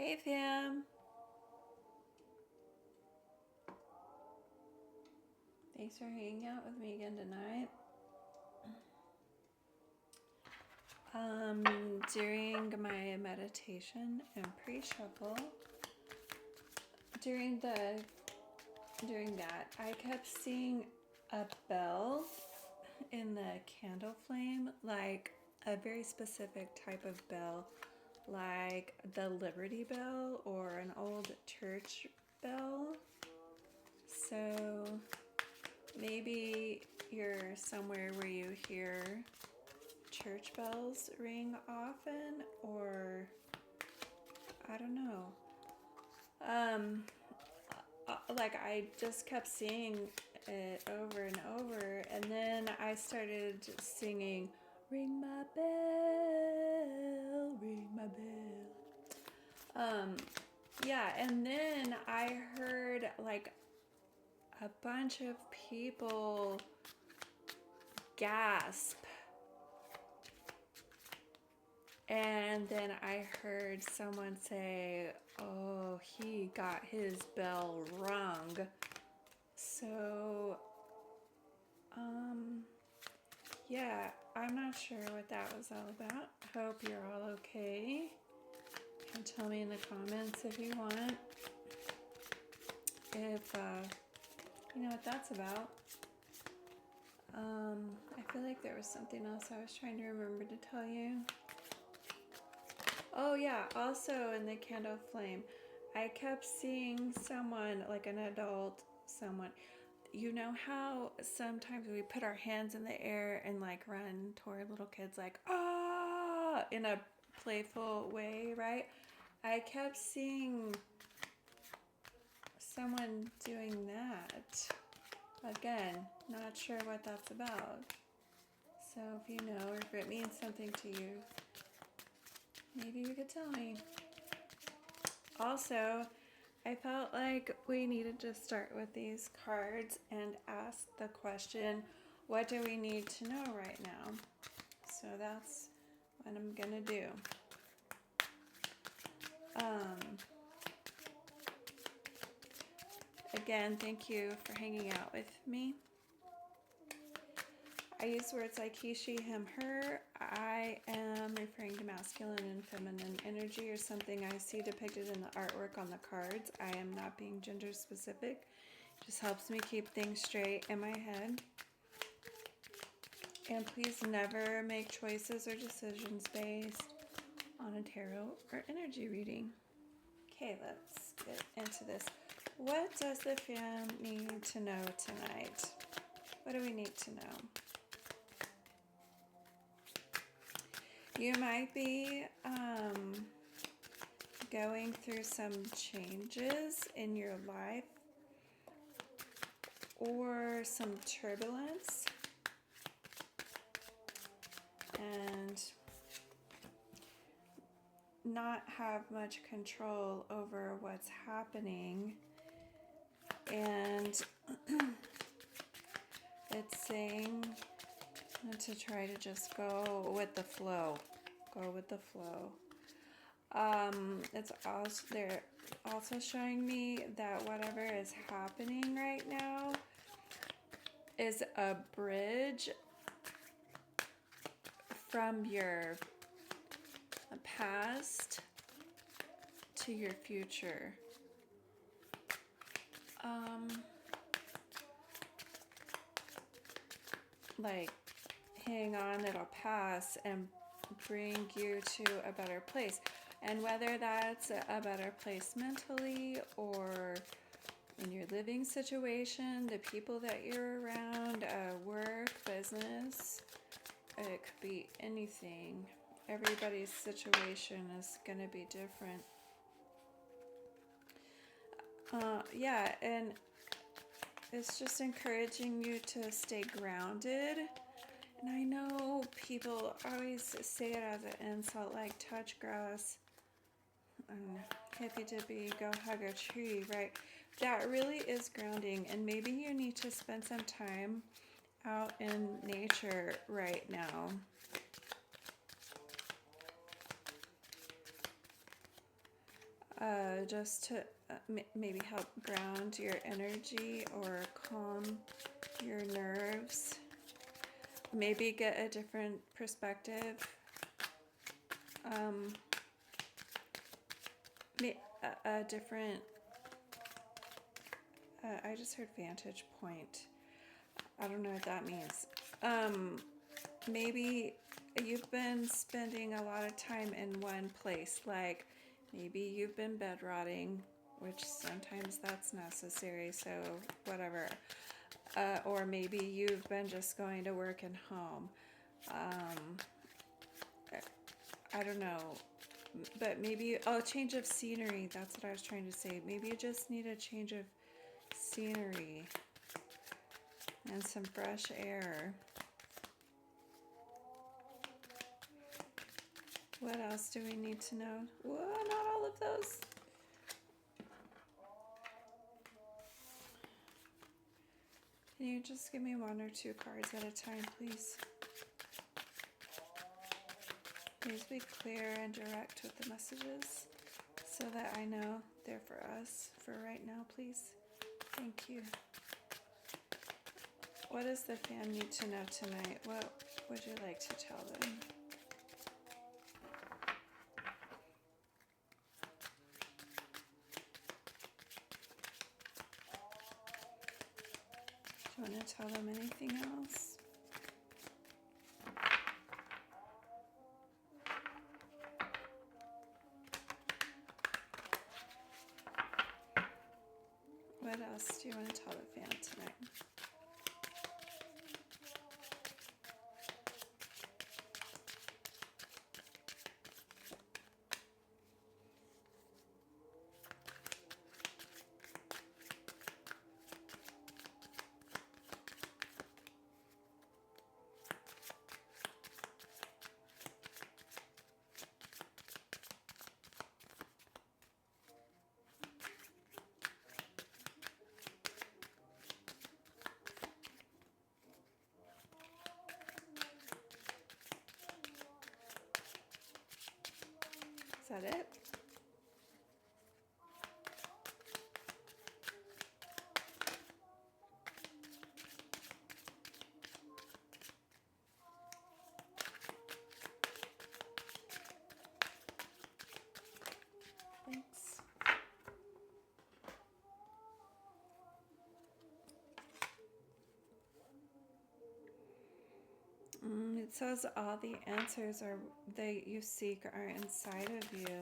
Hey fam! Thanks for hanging out with me again tonight. During my meditation and pre-shuffle, during that, I kept seeing a bell in the candle flame, like a very specific type of bell, like the Liberty Bell or an old church bell. So maybe you're somewhere where you hear church bells ring often, or I don't know. Like I just kept seeing it over and over, and then I started singing, "Ring my bell, ring my bell." Yeah, and then I heard like a bunch of people gasp. And then I heard someone say, "Oh, he got his bell rung." So, yeah, I'm not sure what that was all about. Hope you're all okay. You can tell me in the comments if you want. If you know what that's about. I feel like there was something else I was trying to remember to tell you. Oh yeah, also in the candle flame, I kept seeing someone, like an adult, someone. You know how sometimes we put our hands in the air and like run toward little kids like, ah, in a playful way, right? I kept seeing someone doing that. Again, not sure what that's about. So if you know, or if it means something to you, maybe you could tell me. Also, I felt like we needed to start with these cards and ask the question, what do we need to know right now? So that's what I'm gonna do. Again, thank you for hanging out with me. I use words like he, she, him, her. I am referring to masculine and feminine energy or something I see depicted in the artwork on the cards. I am not being gender specific. It just helps me keep things straight in my head. And please never make choices or decisions based on a tarot or energy reading. Okay, let's get into this. What does the fam need to know tonight? What do we need to know? You might be going through some changes in your life or some turbulence, and not have much control over what's happening. And it's saying to try to just go with the flow. Go with the flow. It's also, they're also showing me that whatever is happening right now is a bridge from your past to your future. Like, hang on, it'll pass and bring you to a better place. And whether that's a better place mentally or in your living situation, the people that you're around, work, business, it could be anything. Everybody's situation is going to be different. Yeah, and it's just encouraging you to stay grounded. And I know people always say it as an insult, like touch grass and hippy dippy, go hug a tree, right? That really is grounding, and maybe you need to spend some time out in nature right now. just to maybe help ground your energy or calm your nerves. Maybe get a different perspective. A different, I just heard vantage point. I don't know what that means. Maybe you've been spending a lot of time in one place, like maybe you've been bed rotting, which sometimes that's necessary, so whatever. Or maybe you've been just going to work and home. I don't know. But maybe, change of scenery. That's what I was trying to say. Maybe you just need a change of scenery and some fresh air. What else do we need to know? Whoa, not all of those. Can you just give me one or two cards at a time, please? Please be clear and direct with the messages so that I know they're for us for right now, please. Thank you. What does the fan need to know tonight? What would you like to tell them? Do you want to tell them anything else? What else do you want to tell the fan tonight? Is that it? Thanks. It says all the answers that you seek are inside of you.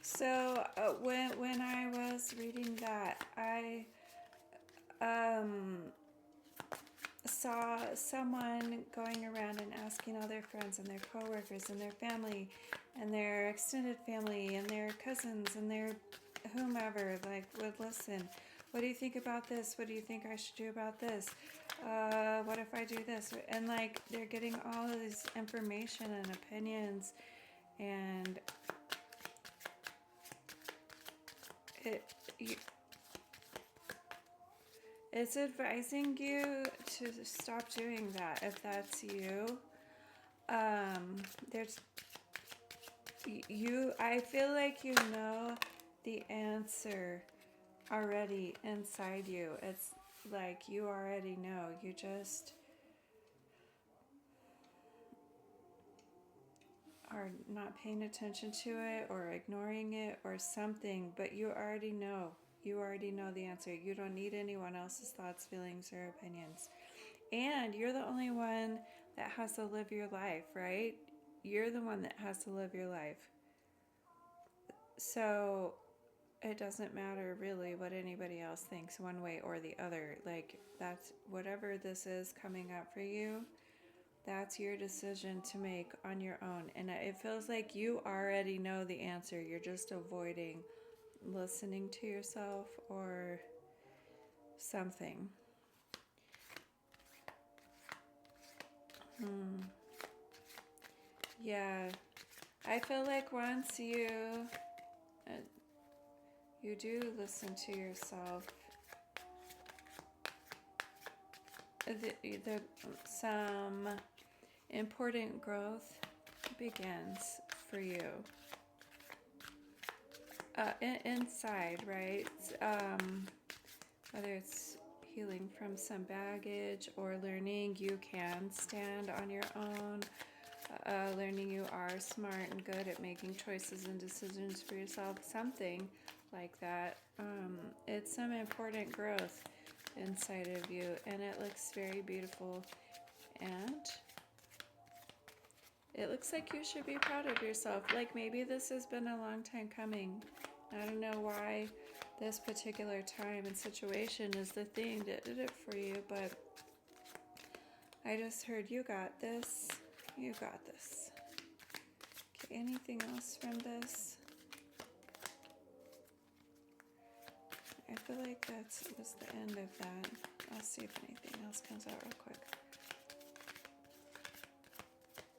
So when I was reading that, I saw someone going around and asking all their friends and their coworkers and their family and their extended family and their cousins and their whomever, like, would listen. What do you think about this? What do you think I should do about this? What if I do this? And like, they're getting all of this information and opinions, and it's advising you to stop doing that if that's you. I feel like you know the answer already inside you. It's like you already know. You just are not paying attention to it or ignoring it or something, but you already know. You already know the answer. You don't need anyone else's thoughts, feelings, or opinions. And you're the only one that has to live your life, right? You're the one that has to live your life. So it doesn't matter really what anybody else thinks one way or the other. Like, that's whatever this is coming up for you, that's your decision to make on your own. And it feels like you already know the answer. You're just avoiding listening to yourself or something. Yeah, I feel like once you do listen to yourself, some important growth begins for you. inside, right? Whether it's healing from some baggage or learning you can stand on your own, learning you are smart and good at making choices and decisions for yourself, something like that. It's some important growth inside of you, and it looks very beautiful, and it looks like you should be proud of yourself. Like maybe this has been a long time coming. I don't know why this particular time and situation is the thing that did it for you, but I just heard you got this. You got this. Okay, anything else from this? I feel like that was the end of that. I'll see if anything else comes out real quick.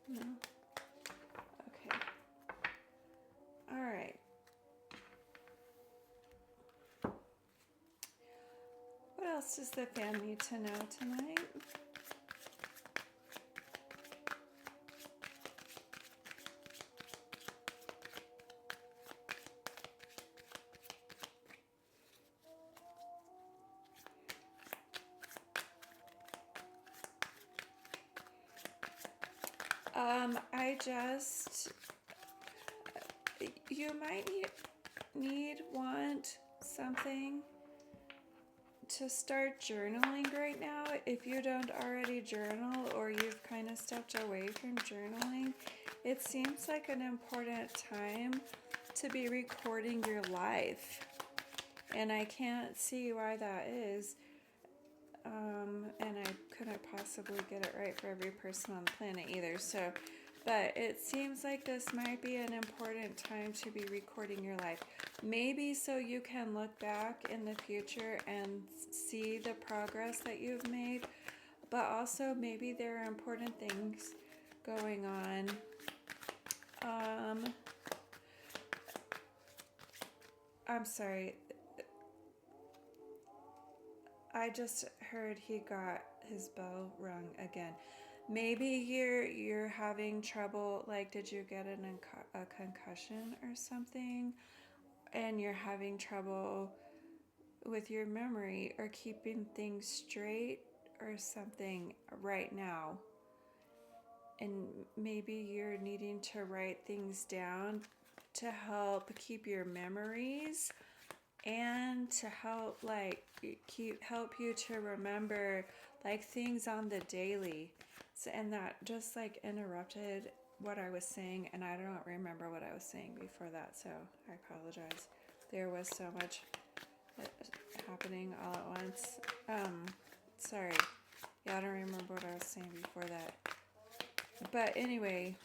No? Okay. All right. What else does the fan need to know tonight? You might want something to start journaling right now. If you don't already journal or you've kind of stepped away from journaling, it seems like an important time to be recording your life. And I can't see why that is. And I couldn't possibly get it right for every person on the planet either. So, but it seems like this might be an important time to be recording your life. Maybe so you can look back in the future and see the progress that you've made, but also maybe there are important things going on. I'm sorry. I just heard he got his bell rung again. Maybe you're having trouble, like did you get a concussion or something? And you're having trouble with your memory or keeping things straight or something right now. And maybe you're needing to write things down to help keep your memories and to help help you to remember like things on the daily. So, and that just like interrupted what I was saying, and I don't remember what I was saying before that, so I apologize. There was so much happening all at once. Sorry. Yeah, I don't remember what I was saying before that. But anyway,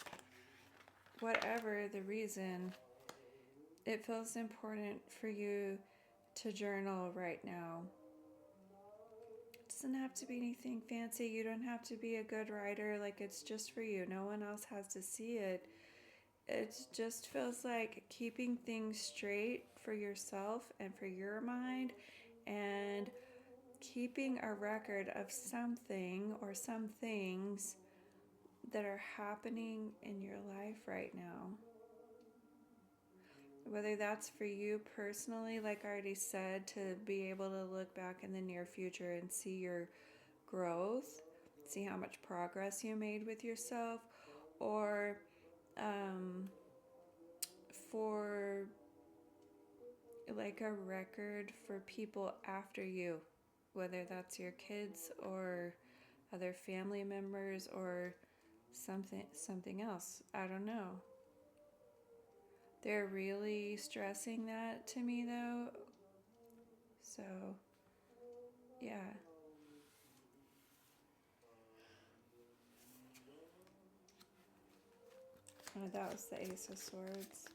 whatever the reason, it feels important for you to journal right now. It doesn't have to be anything fancy. You don't have to be a good writer. Like, it's just for you. No one else has to see it. It just feels like keeping things straight for yourself and for your mind, and keeping a record of something or some things that are happening in your life right now. Whether that's for you personally, like I already said, to be able to look back in the near future and see your growth, see how much progress you made with yourself, or for like a record for people after you, whether that's your kids or other family members or something else. I don't know. They're really stressing that to me though. So, yeah. Oh, that was the Ace of Swords.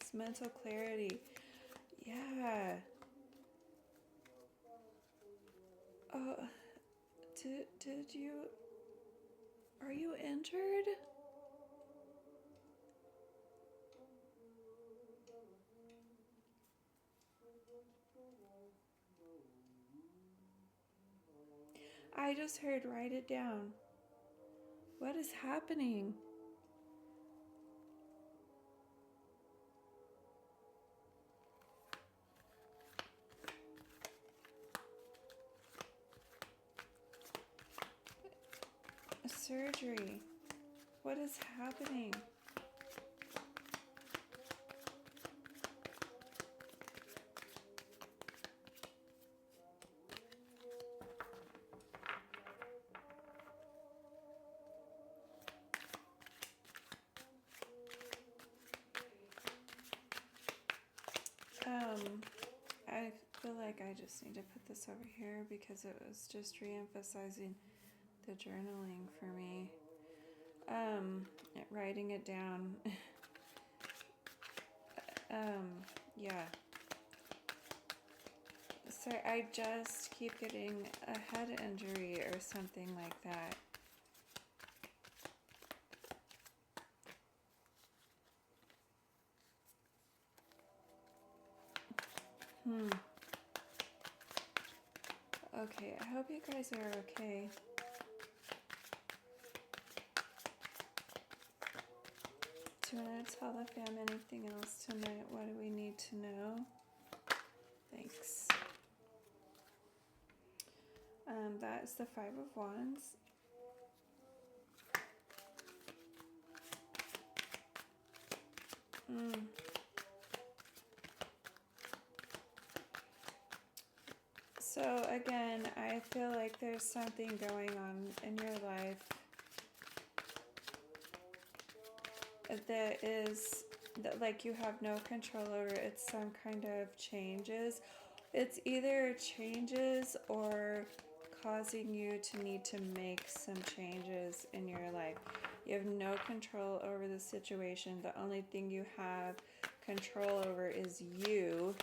It's mental clarity. Yeah. Oh, did you... Are you injured? I just heard write it down. What is happening? surgery? What is happening? I feel like I just need to put this over here because it was just re-emphasizing the journaling for me. Writing it down. Yeah. So I just keep getting a head injury or something like that. Okay, I hope you guys are okay. Do you want to tell the fam anything else tonight? What do we need to know? Thanks. That is the Five of Wands. So again, I feel like there's something going on in your life that is that like you have no control over. It's some kind of changes. It's either changes or causing you to need to make some changes in your life. You have no control over the situation. The only thing you have control over is you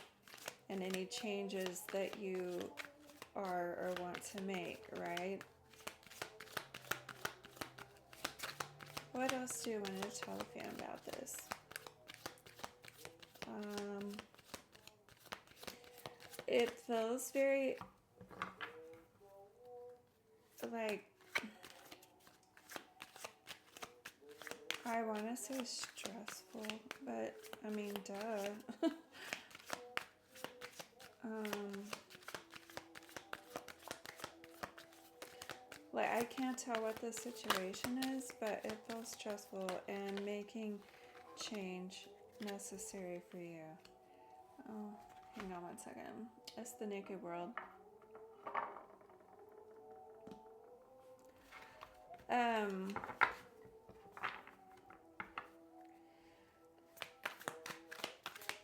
and any changes that you are or want to make, right? What else do you want to tell the fam about this? It feels very like, I want to say stressful, but I mean, duh. Like, I can't tell what the situation is, but it feels stressful and making change necessary for you. Oh, hang on one second. It's the naked world.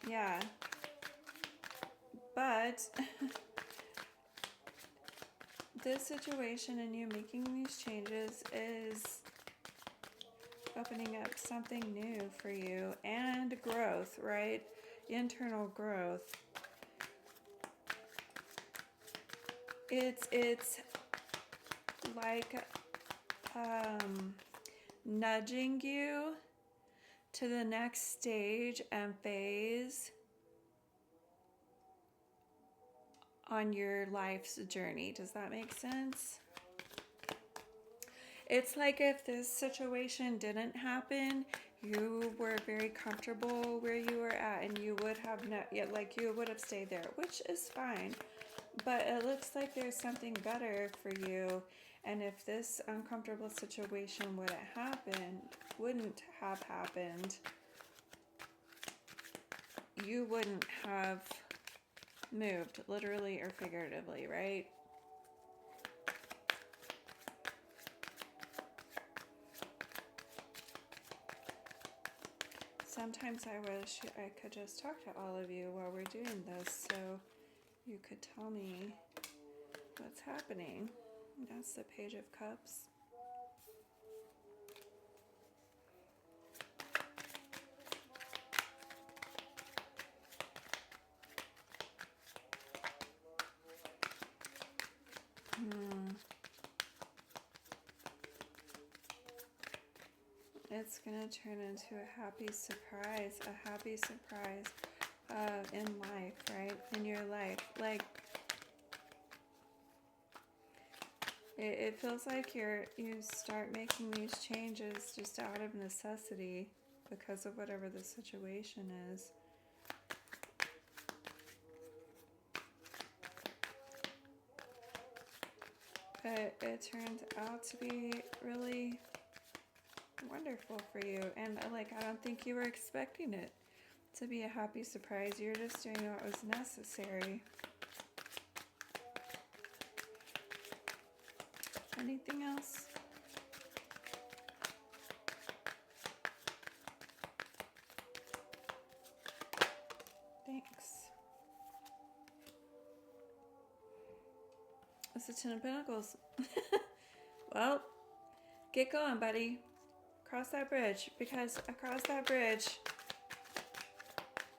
Yeah. But this situation and you making these changes is opening up something new for you and growth, right? Internal growth. It's like nudging you to the next stage and phase on your life's journey. Does that make sense? It's like if this situation didn't happen, you were very comfortable where you were at and you would have you would have stayed there, which is fine. But it looks like there's something better for you. And if this uncomfortable situation wouldn't have happened, you wouldn't have moved, literally or figuratively, right? Sometimes I wish I could just talk to all of you while we're doing this so you could tell me what's happening. That's the Page of Cups. It's going to turn into a happy surprise in life, right? In your life. Like, it feels like you start making these changes just out of necessity because of whatever the situation is. but it turns out to be really wonderful for you. And like, I don't think you were expecting it to be a happy surprise. You're just doing what was necessary. Anything else? Thanks. It's the Ten of Pentacles. Well, get going, buddy. Cross that bridge, because across that bridge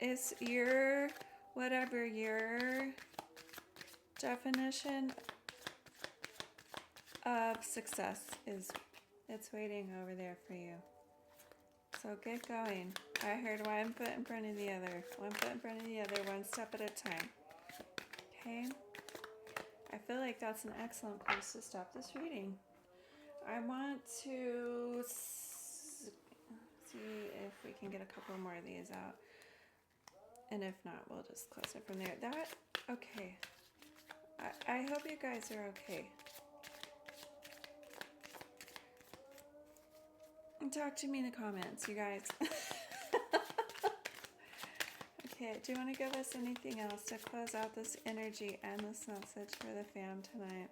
is your, whatever your definition of success is. It's waiting over there for you. So get going. I heard one foot in front of the other. One foot in front of the other, one step at a time. Okay? I feel like that's an excellent place to stop this reading. I want to see if we can get a couple more of these out. And if not, we'll just close it from there. Okay. I hope you guys are okay. Talk to me in the comments, you guys. Okay, do you want to give us anything else to close out this energy and this message for the fam tonight?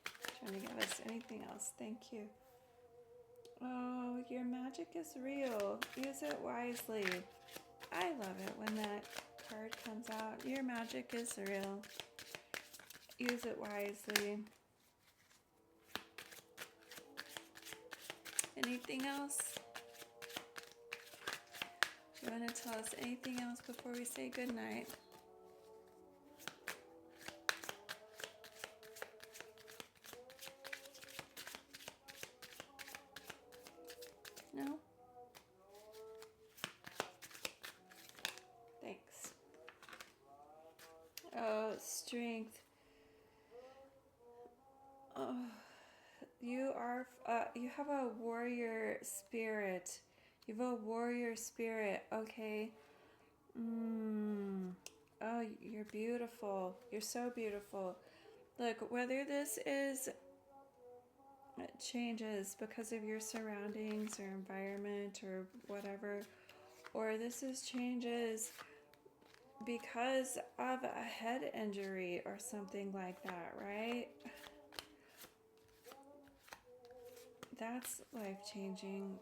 Do you want to give us anything else? Thank you. Oh, your magic is real. Use it wisely. I love it when that card comes out. Your magic is real. Use it wisely. Anything else? Do you want to tell us anything else before we say goodnight? No? Thanks. Oh, strength. Oh, you have a warrior spirit. You have a warrior spirit, okay? Oh, you're beautiful. You're so beautiful. Look, whether this is changes because of your surroundings or environment or whatever, or this is changes because of a head injury or something like that, right? That's life-changing.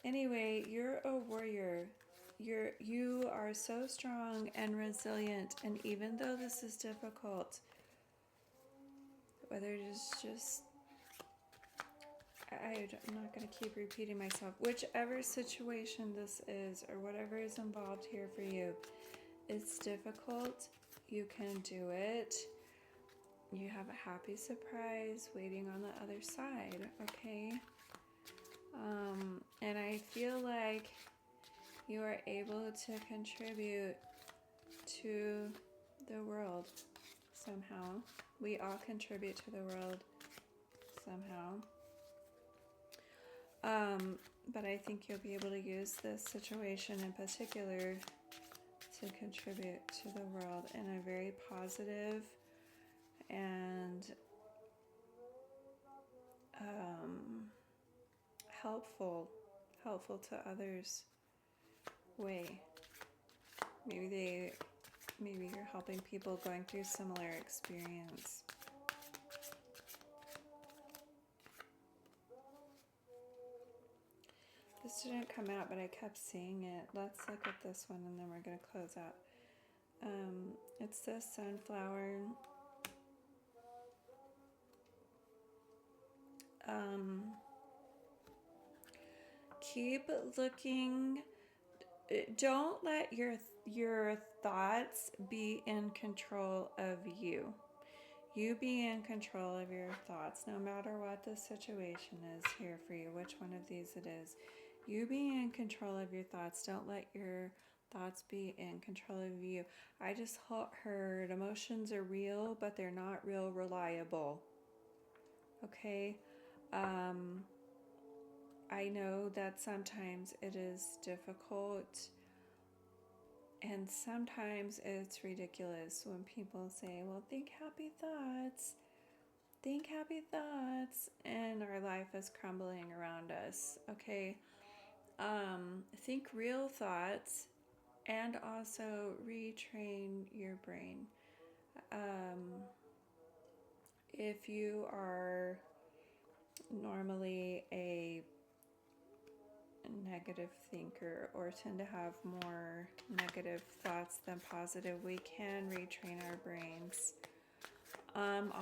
Anyway, you're a warrior. You are so strong and resilient, and even though this is difficult, whether it is just, I'm not going to keep repeating myself, whichever situation this is or whatever is involved here for you, it's difficult. You can do it. You have a happy surprise waiting on the other side, okay? And I feel like you are able to contribute to the world somehow. We all contribute to the world somehow. But I think you'll be able to use this situation in particular to contribute to the world in a very positive and helpful to others way. Maybe you're helping people going through similar experience. This didn't come out, but I kept seeing it. Let's look at this one and then we're going to close out. It's the sunflower. Keep looking. Don't let your thoughts be in control of you. You be in control of your thoughts, no matter what the situation is here for you, which one of these it is. You be in control of your thoughts. Don't let your thoughts be in control of you. I just heard emotions are real, but they're not real reliable. Okay? I know that sometimes it is difficult and sometimes it's ridiculous when people say, well, think happy thoughts. think happy thoughts, and our life is crumbling around us. Okay. Think real thoughts and also retrain your brain. Um, if you are normally a negative thinker or tend to have more negative thoughts than positive, we can retrain our brains.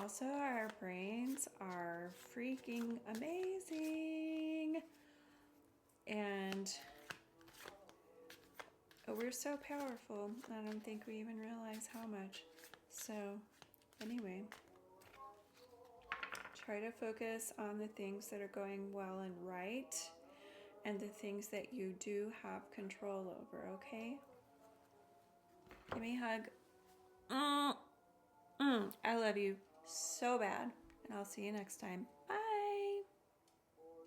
Also, our brains are freaking amazing, and we're so powerful. I don't think we even realize how much. So, anyway, try to focus on the things that are going well and right, and the things that you do have control over, okay? Give me a hug. I love you so bad, and I'll see you next time. Bye.